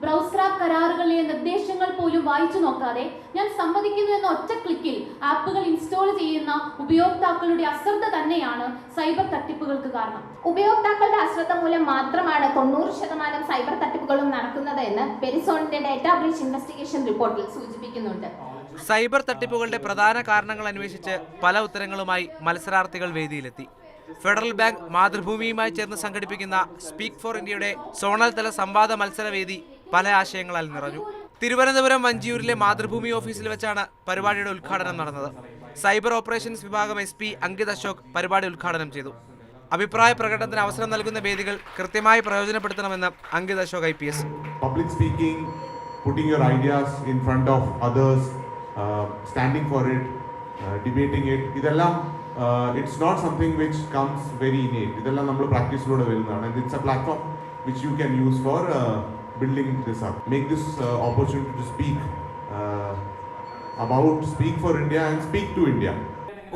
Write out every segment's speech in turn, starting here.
Browse scrap കരാറുകളിലെ നിർദ്ദേശങ്ങൾ പോലും വായിച്ചു നോക്കാതെ ഞാൻ സമ്മതിക്കുന്നു എന്ന ഒറ്റ ക്ലിക്കിൽ ആപ്പുകൾ ഇൻസ്റ്റാൾ ചെയ്യുന്ന ഉപയോക്താക്കളുടെ അശ്രദ്ധ തന്നെയാണ് സൈബർ തട്ടിപ്പുകൾക്ക് കാരണം. ഉപയോക്താക്കളുടെ അശ്രദ്ധ മൂലം മാത്രമാണ് 90% സൈബർ തട്ടിപ്പുകളും നടക്കുന്നത് എന്ന് പെരിസോണിന്റെ ഡാറ്റാ ബ്രീച്ച് ഇൻവെസ്റ്റിഗേഷൻ റിപ്പോർട്ടിൽ സൂചിപ്പിക്കുന്നുണ്ട്. സൈബർ തട്ടിപ്പുകളുടെ പ്രധാന കാരണങ്ങൾ അന്വേഷിച്ച് പല ഉത്തരങ്ങളുമായി മത്സരാർത്ഥികൾ വേദിയിലെത്തി. ഫെഡറൽ ബാങ്ക് മാതൃഭൂമിയുമായി ചേർന്ന് സംഘടിപ്പിക്കുന്ന സ്പീക്ക് ഫോർ ഇന്ത്യയുടെ സോണൽ തല സംവാദ മത്സരവേദി പല ആശയങ്ങളാൽ നിറഞ്ഞു. തിരുവനന്തപുരം വഞ്ചിയൂരിലെ മാതൃഭൂമി ഓഫീസിൽ വെച്ചാണ് പരിപാടിയുടെ ഉദ്ഘാടനം നടന്നത്. സൈബർ ഓപ്പറേഷൻസ് വിഭാഗം SP അങ്കിത് അശോക് പരിപാടി ഉദ്ഘാടനം ചെയ്തു. അഭിപ്രായ പ്രകടനത്തിന് അവസരം നൽകുന്ന വേദികൾ കൃത്യമായി പ്രയോജനപ്പെടുത്തണമെന്ന് Ankit Ashok IPS. Public speaking, putting your ideas in front of others, standing for it, debating it, ഇതെല്ലാം it's not something which comes very innate. ഇതെല്ലാം നമ്മൾ പ്രാക്ടീസിലൂടെ വരുന്നതാണ്. And it's a platform which you can use for building this up. Make this opportunity to speak about Speak for India and speak to India.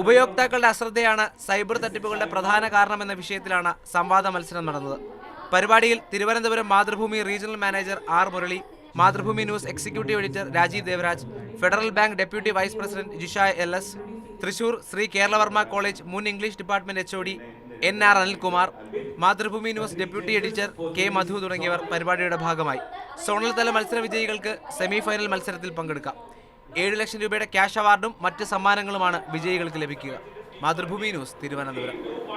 ഉപയോക്താക്കളുടെ അശ്രദ്ധയാണ് cyber തട്ടിപ്പുകളുടെ പ്രധാന കാരണമെന്ന വിഷയത്തിലാണ് സംവാദ മത്സരം നടന്നത്. പരിപാടിയിൽ Thiruvananthapuram Mathrubhumi regional manager R. Murali, Mathrubhumi news executive editor Rajeev Devaraj, federal bank deputy vice president Jishaya LS, Thrissur Sree Keralavarma college മുൻ English department HOD NR Anilkumar, Mathrubhumi news deputy editor K. Madhu തുടങ്ങിയവർ പരിപാടിയുടെ ഭാഗമായി. സോണൽ തല മത്സര വിജയികൾക്ക് സെമി ഫൈനൽ മത്സരത്തിൽ പങ്കെടുക്കാം. 7 ലക്ഷം രൂപയുടെ ക്യാഷ് അവാർഡും മറ്റ് സമ്മാനങ്ങളുമാണ് വിജയികൾക്ക് ലഭിക്കുക. മാതൃഭൂമി ന്യൂസ്, തിരുവനന്തപുരം.